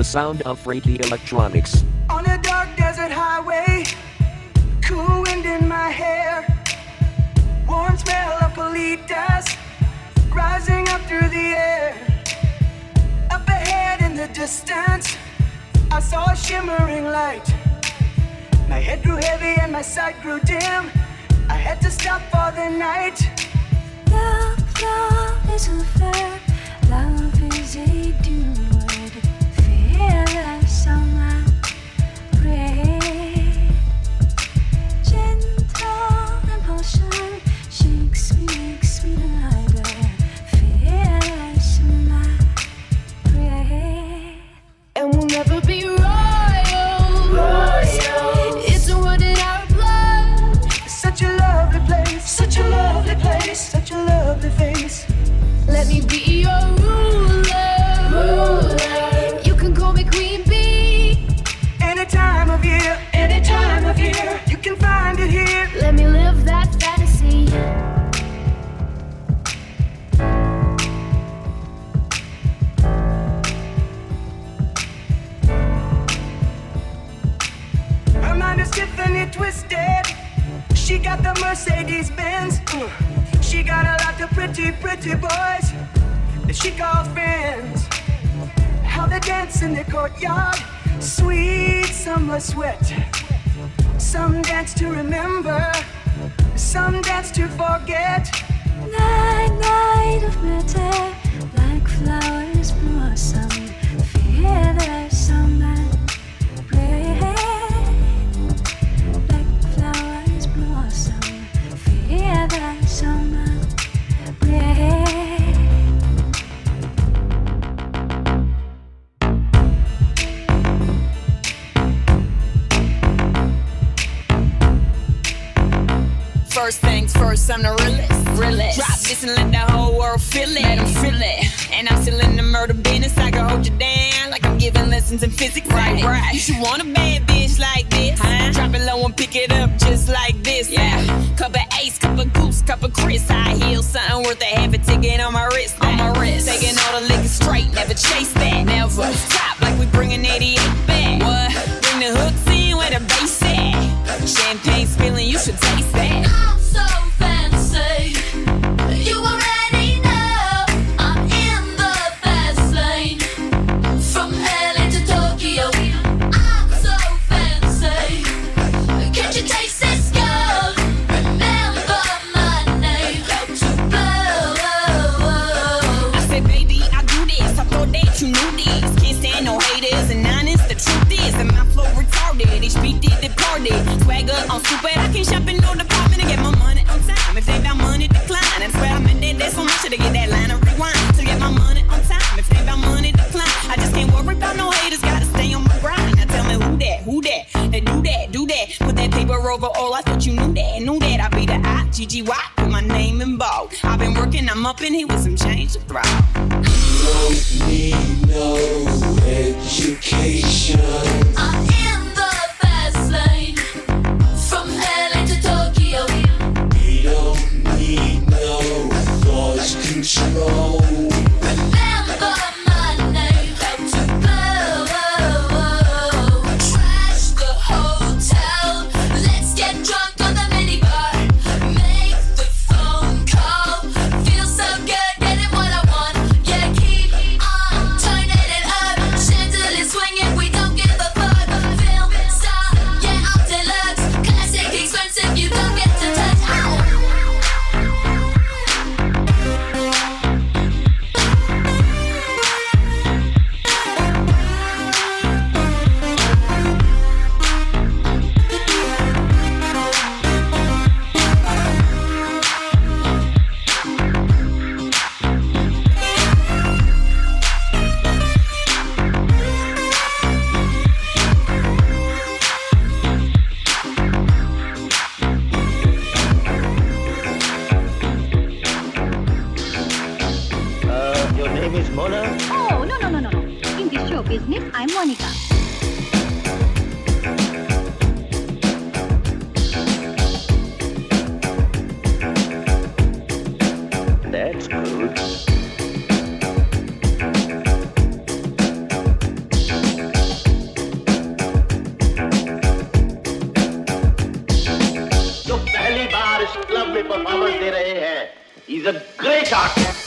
the sound of Freaky Electronics. On a dark desert highway, cool wind in my hair, warm smell of colitas rising up through the air. Up ahead in the distance, I saw a shimmering light. My head grew heavy and my sight grew dim. I had to stop for the night. Love is a verb. Love is a dude. Fearless on my brain. Gentle impulsion shakes me, makes me lighter. Fearless on my brain. And we'll never be royal. It's rooted in our blood. Such a lovely place, such a lovely place, such a lovely face. Let me be your ruler. You can call me Queen Bee. Any time of year, you can find it here. Let me live that fantasy. Her mind is Tiffany twisted. She got the Mercedes Benz. She got a lot of pretty, pretty boys that she calls friends. How they dance in the courtyard, sweet summer sweat. Some dance to remember, some dance to forget. Night of matter, like flowers blossom. Fearless on my brain. Like flowers blossom. Fearless on my brain. First things first, I'm the realest. Drop this and let the whole world feel it. Let them feel it. And I'm still in the murder business. I can hold you down like I'm giving lessons in physics. Right. You should want a bad bitch like this. Drop it low and pick it up just like this. Yeah. Cup of Ace, cup of Goose, cup of Chris. I heal something worth a half a ticket on my wrist. Taking all the liquor straight, never chase that. Never stop like we bringing 88 back. What? Bring the hooks in where the bass at. Champagne spilling, you should taste that. I'm so fancy. You already know I'm in the fast lane. From LA to Tokyo, I'm so fancy. Can't you taste this gold? Remember my name. To blow. I said, baby, I do this. I thought that you knew this. Can't stand no haters and honest. The truth is that my flow retarded. HBD departed. Swagger on stupid. I can shop in no department to get my money on time. If they about money, decline. I swear I'm in there. There's so much to get that line of rewind. To get my money on time. If they about money, decline. I just can't worry about no haters. Gotta stay on my grind. Now tell me who that? They do that. Put that paper over all. I thought you knew that. I be the I-G-G-Y. Put my name in bold. I've been working. I'm up in here with some change to throw. Don't need no education. I'm in the fast lane. From LA to Tokyo. We don't need no thought control. Remember my name. To blow. Trash the hotel. Let's get drunk on the minibar. Make the phone call. Feel so good, getting what I want. Yeah, keep on turning it up. Chandelier swinging, we don't give a fuck. Film star, yeah, I'm deluxe. Classic, expensive, you don't get to touch. Your name is Mona? Oh, no. In this show business, I'm Monica. That's good. He's a great artist.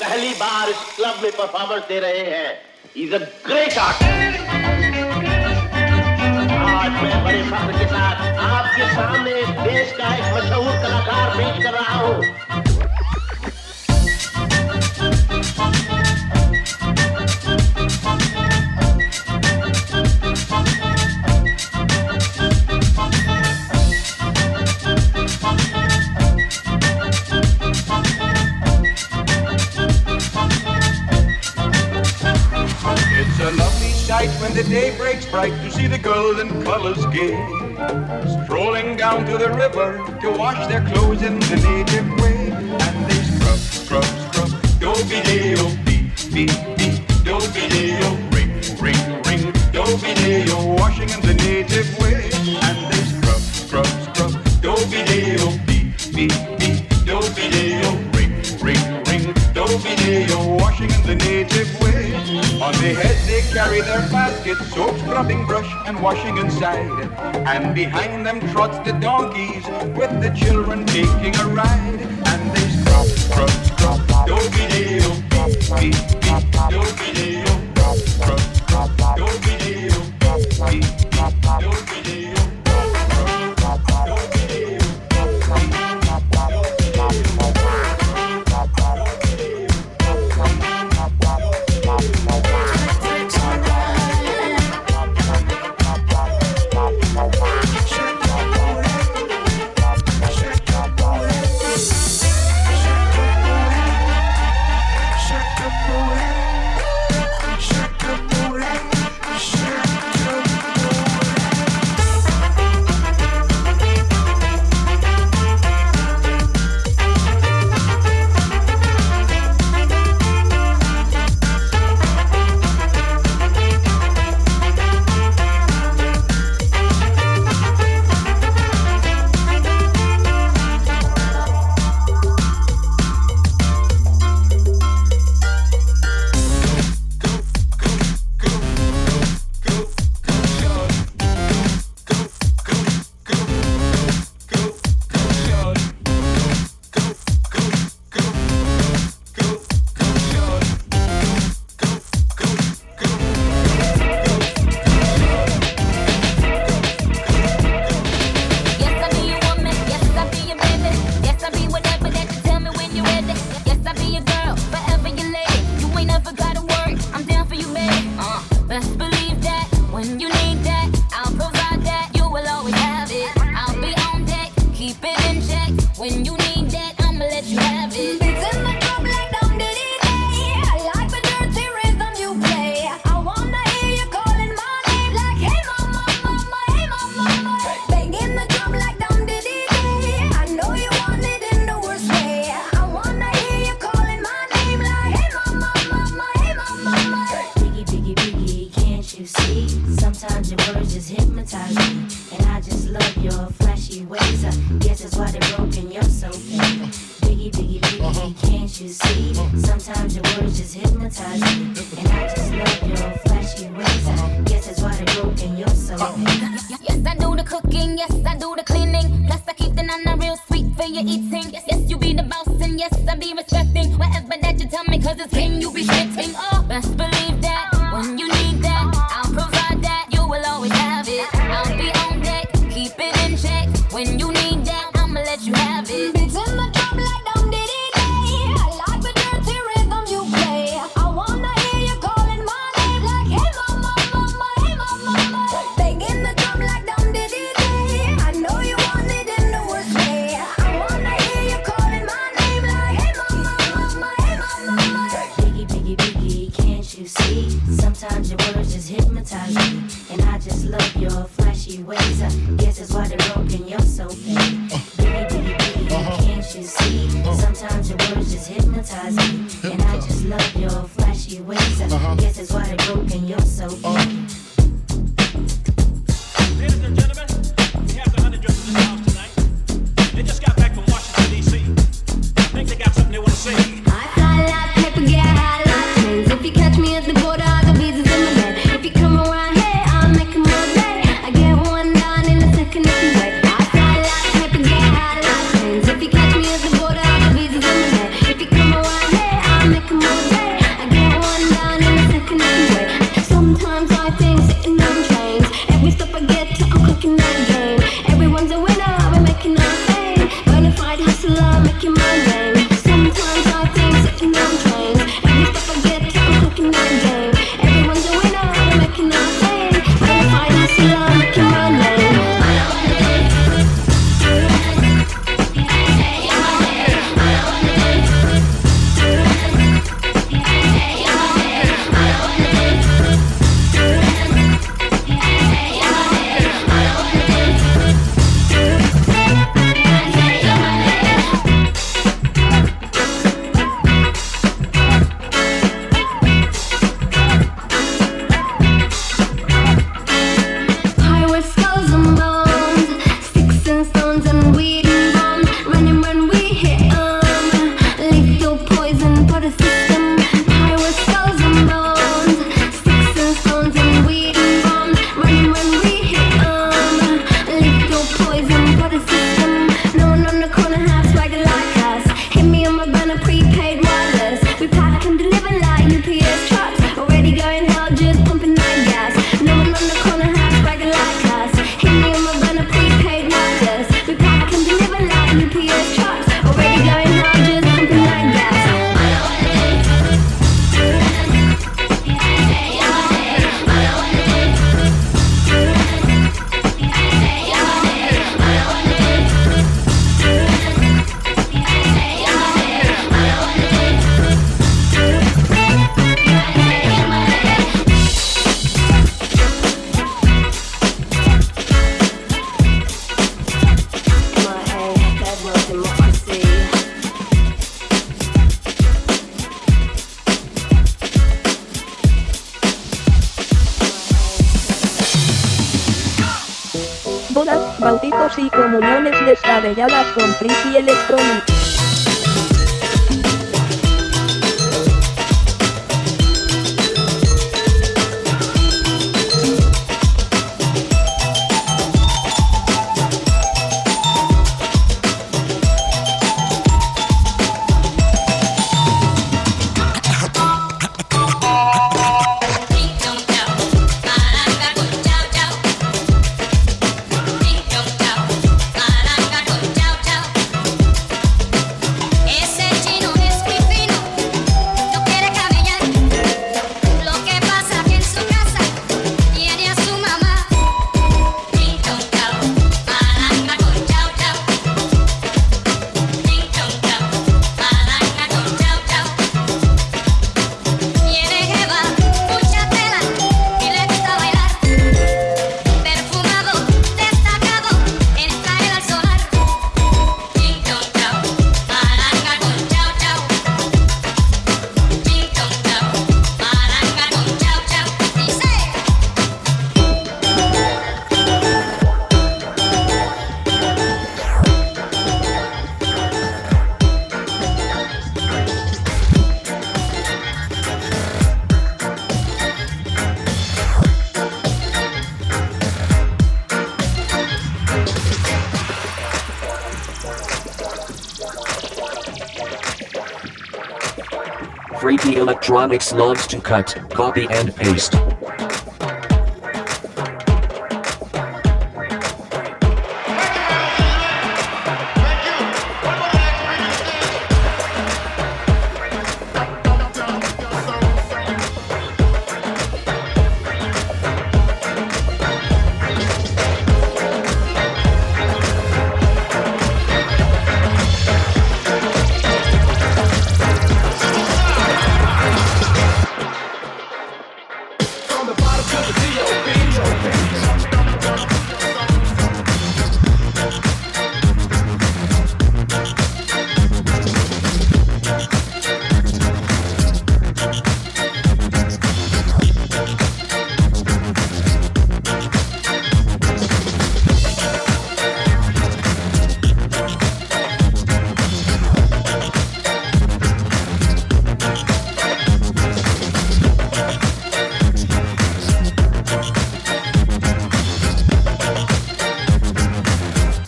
पहली बार इस club में performance दे रहे हैं. He's a great artist. आज मैं बड़े फख्र के साथ आपके सामने देश का एक मशहूर कलाकार पेश कर रहा हूँ. When the day breaks bright to see the golden colors gay, strolling down to the river to wash their clothes in the native way, and they scrub, scrub, scrub, do-be-day-o, beep, beep, beep, do-be-day-o, ring, ring, ring, do-be-day-o, washing in the native way, and they scrub, scrub, scrub, do-be-day-o, beep, beep, beep, do-be-day-o, ring, ring, ring, do-be-day-o, washing in the native way. On their head they carry their baskets, soap, scrubbing brush and washing inside. And behind them trots the donkeys with the children taking a ride. And they scrub, scrub, scrub, do-be-day-o, beep, beep, beep, do-be-day-o, scrub, scrub, do-be-day-o, beep, beep, do-be-day-o. Yes, you be the boss, and yes, I be respecting whatever that you tell me, cause it's king you be spitting. Oh, best believe that when you need that, I'll provide that. You will always have it. I'll be on deck, keep it in check. your flashy ways. I guess that's why they're broken. You're so fake. Baby, can't you see? Sometimes your words just hypnotize me. And I just love your flashy ways. I guess that's why they're broken. You're so fake. Ladies and gentlemen, we have the Honeydrippers in the house tonight. They just got back from Washington, D.C. I think they got something they want to say. I fly like paper, get high like planes. If you catch me at the border, I got visas in my bed. If you come around here, I'll make 'em all day. I get one down in a second if you wait. I fly like paper, get high like planes. If you catch me at the border, I got visas in my bed. If you come around here, I'll make 'em all day. I get one down in a second if you wait. Sometimes I think sitting on trains. Every stop I get to, I'm clicking that game. Everyone's a winner, we're making our fame. Bonafide hustler, making my name. Sometimes I think sitting on trains. Every stop I get to, I'm clicking that game. Everyone's a winner, we're making our fame. Bonafide hustler, making my name. High with skulls and bones, sticks and stones and weed and bombs. Running when we hit 'em, lethal poison for the system. High with skulls and bones, sticks and stones and weed and bombs. Running when we hit 'em, lethal poison for the system. No one on the corner has swagger like us. Hit me on my banner, prepaid wireless. We pack and deliver like UPS trucks. Already going hell, just pumping that gas. No one on the corner has swagger like us. Hit me on my banner, prepaid wireless. We pack and deliver like UPS trucks. Already going hell, just pumping that gas. Bodas, bautizos y comuniones descabelladas con Freaky Electronic. Ese Freaky Electronics loves to cut, copy and paste.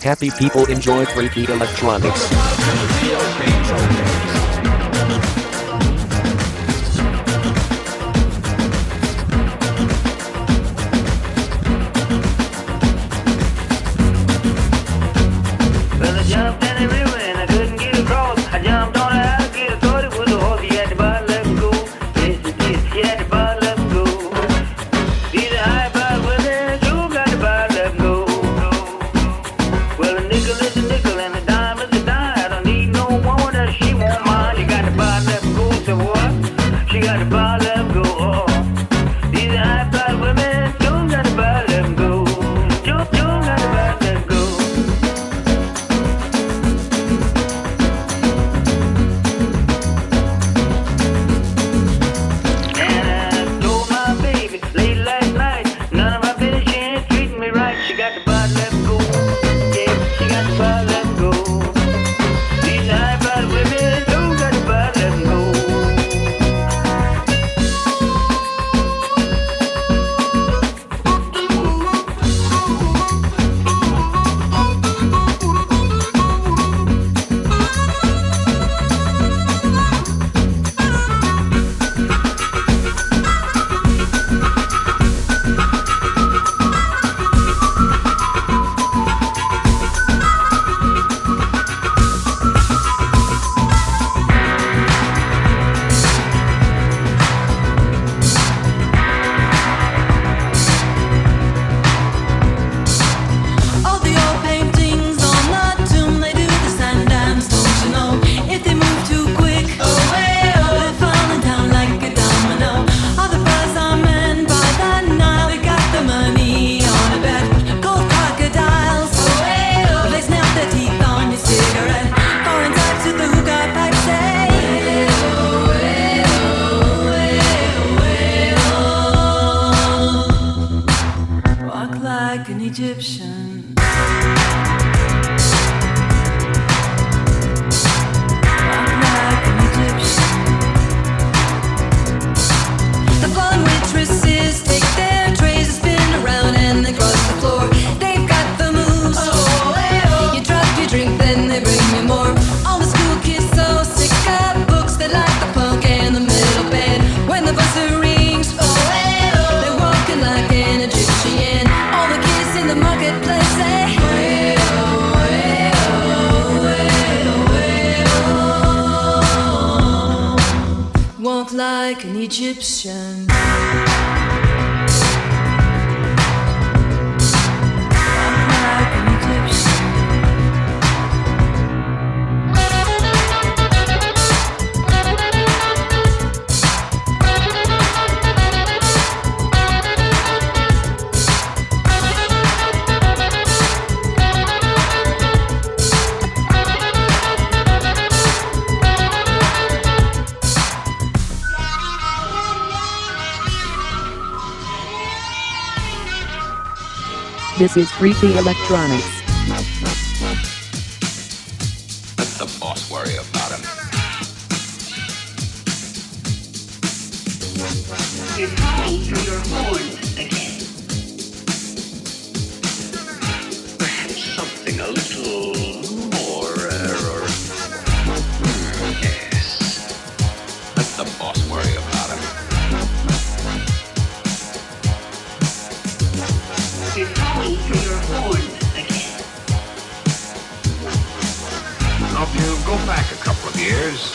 happy people enjoy freaky electronics. Well, I jumped in the river and I couldn't get across. I jumped on a alligator, thought it was a horse. He had to buy, let him go. Yes, he did. He had to buy, let him go. These are high five women, you got to buy, let him go. Well, a nickel is a nickel and a dime is a dime. I don't need no woman that she won't mind. You got to buy, let him go. So what? She got to buy, let him go. Oh. These are high five women, you got to buy, let him go. You got to buy, let him go. And I told my baby late last night, none of my business, she ain't treating me right. She got the body, let go. Yeah, she got the body, let go. These high body women don't got the body, let go. All the old paintings on the tomb, they do the sand dance, don't you know? If they move too quick, they're falling down like a domino. All the bras are men by the Nile, they got the money on a bet. Gold crocodiles, they snap their teeth on your cigarette. Foreign types with the hookah pipe say, walk like an Egyptian. Walk like an Egyptian. The blonde waitresses take their trays and spin around and they cross the floor. They've got the moves. You drop your drink, then they bring you more. All the school kids so sick of books, they like the punk and the middle bed. When the buzzer rings, they're walking like an Egyptian. All the kids in the marketplace say, walk like an Egyptian. Walk like an Egyptian. This is Freaky Electronics. Let the boss worry about him. You call to your horn again. Perhaps something a little more, yes. Let the boss worry about him. You call to your horn again. Now, if you go back a couple of years,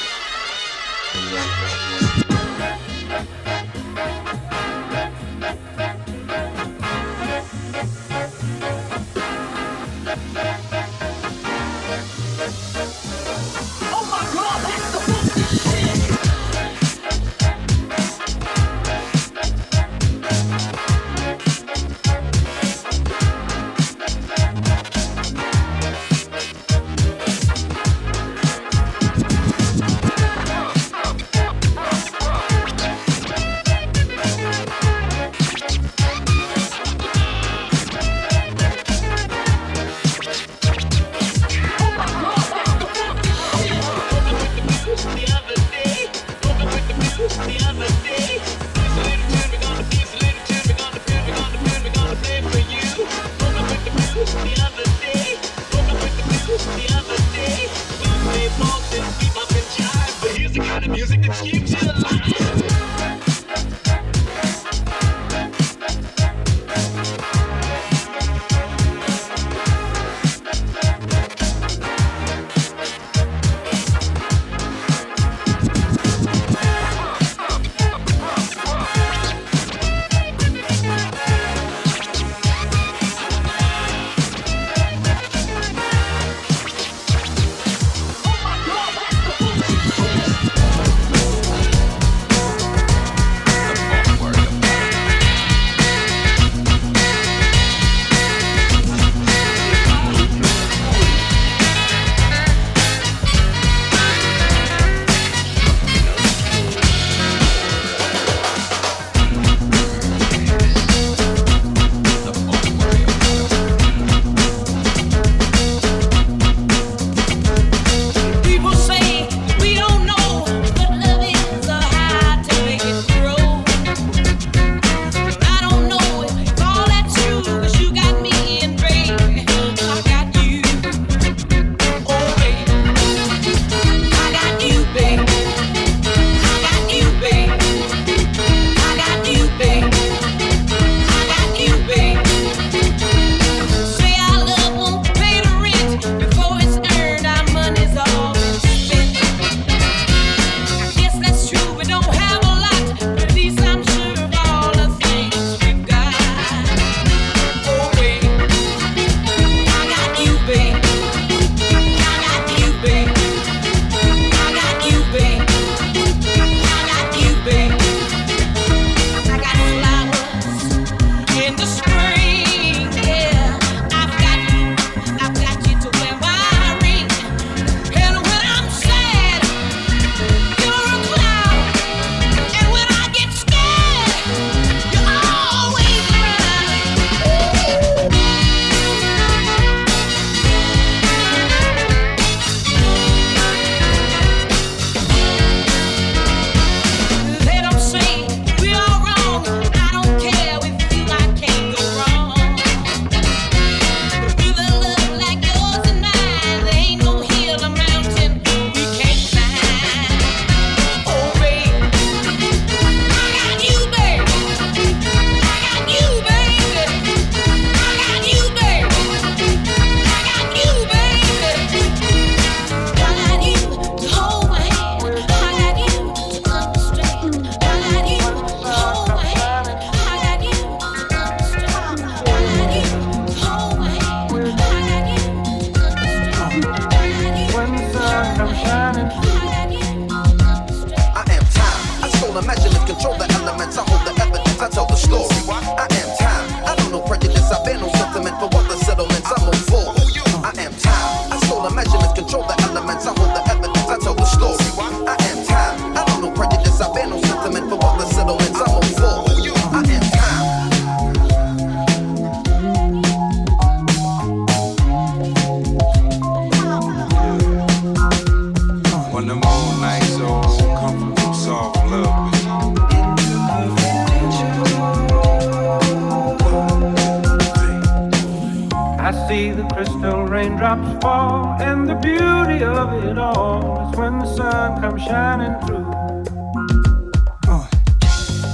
I see the crystal raindrops fall, and the beauty of it all is when the sun comes shining through.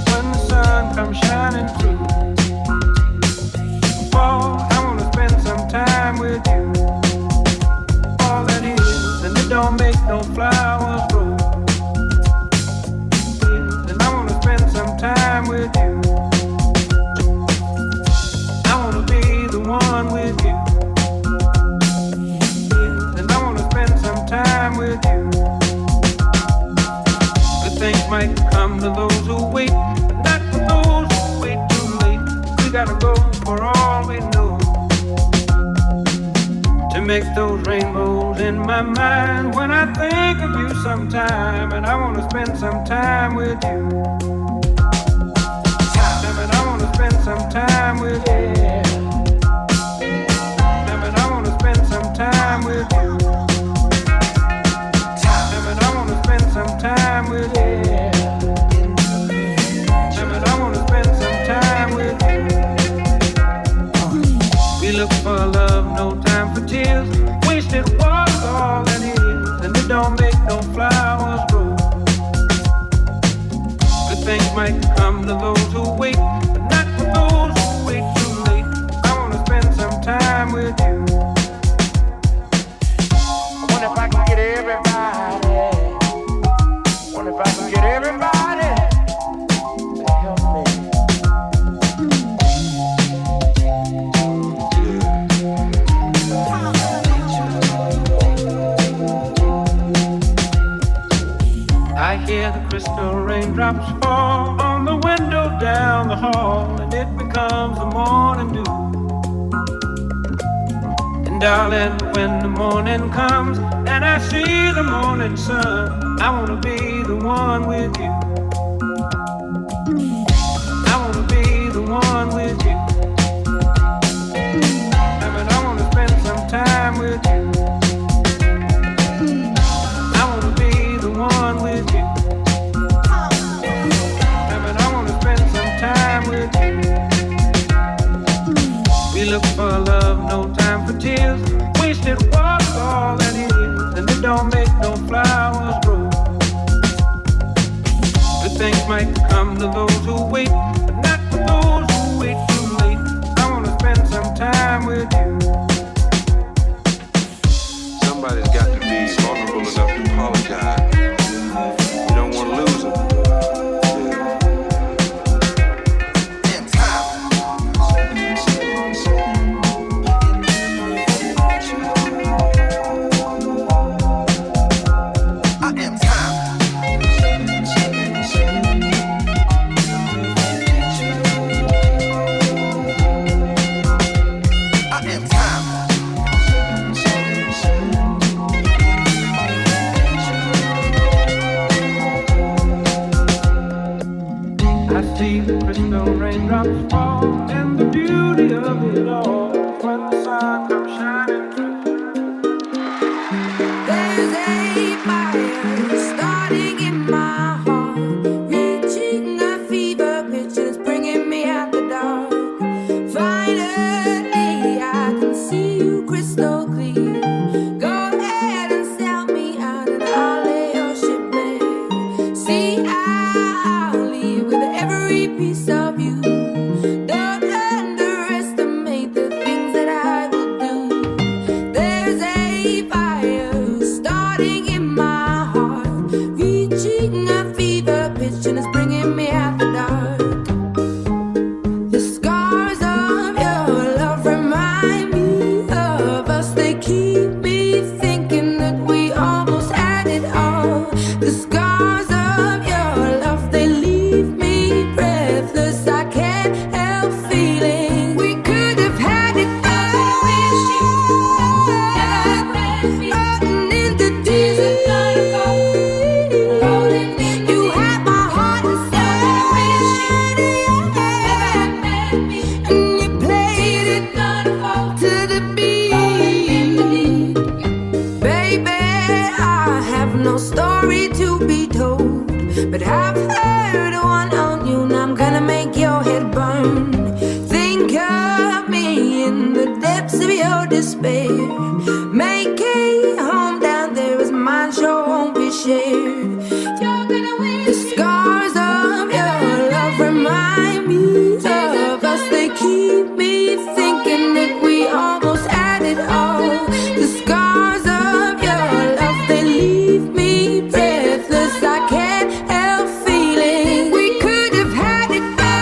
When the sun comes shining through. Fall, I wanna spend some time with you. All that is, and it don't make no flowers grow. And I wanna spend some time with you. I wanna be the one with you. And I wanna spend some time with you. Good things might come to those who wait, but not for those who wait too late. We gotta go for all we know to make those rainbows in my mind when I think of you sometime. And I wanna spend some time with you. And I wanna spend some time with you. And I wanna spend some time with you. And I wanna spend some time with you. And I wanna spend some time with you. We look for love, no time for tears. Wasted water's all that is, and it don't make no flowers grow. Good things might come to those who wait, but not for those who wait too late. I wanna spend some time with you. I wonder if I can get everybody. Wonder if I can get everybody to help me. I hear the crystal raindrops fall on the window down the hall, and it becomes the morning dew. And darling, when the morning comes and I see the morning sun, I wanna be the one with you. I wanna be the one with you. I mean, I wanna spend some time with you. I wanna be the one with you. I mean, I wanna spend some time with you. We look for love, no time for tears. Wasted water's all that is, and it don't make no flowers grow. Good things might come to those who wait, but not for those who wait too late. I wanna spend some time with you. Somebody's got to be vulnerable enough to apologize. You don't want to lose them. I see the crystal raindrops fall, and the beauty of it all is when the sun comes shining through. There's a fire starting in my heart, reaching a fever pitch, it's bringing me out the dark. Finally, I can see you crystal clear. Go ahead and sell me out, and I'll lay your ship bare. See, I'll leave with every piece of you. Don't underestimate the in the depths of your despair. Make a home down there as mine sure won't be shared. The scars of your love remind me of us. They keep me thinking that we almost had it all. The scars of your love, they leave me breathless. I can't help feeling we could have had it all.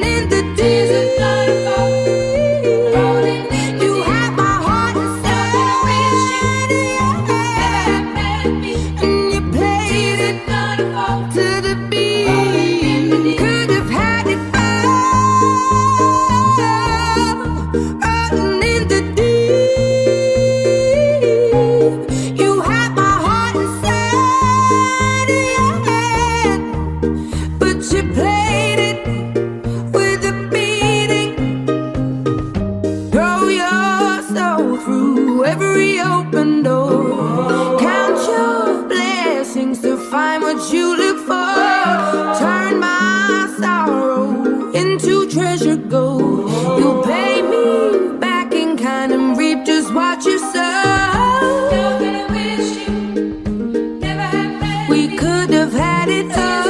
In the deep, you had my heart inside, and you played it to the beat. Could have had it all in the deep. You had my heart inside your hand, but you played it with a beating. Throw your soul through every open door. Count your blessings to find what you look for. Turn my sorrow into treasure gold. You'll pay me back in kind and reap just what you sow. We could have had it all.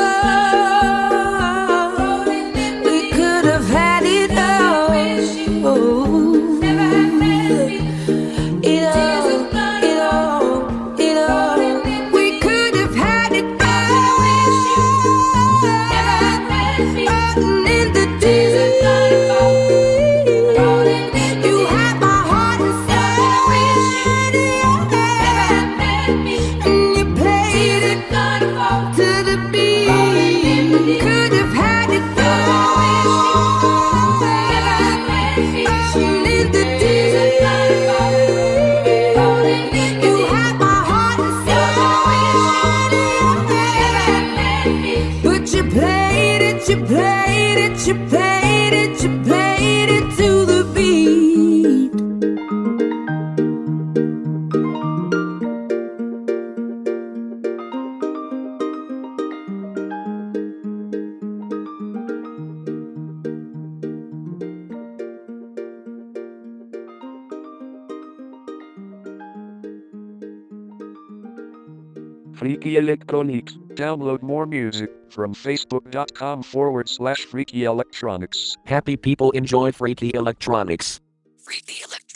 We could have had it all. It all. We could have had it all. In the deep, you had my heart inside, and you played it to the beat. Could have had it all. In the deep, you had my heart inside, but you played it to the beat. Freaky Electronics. Download more music from facebook.com/freakyelectronics. Happy people enjoy Freaky Electronics. Freaky Electronics.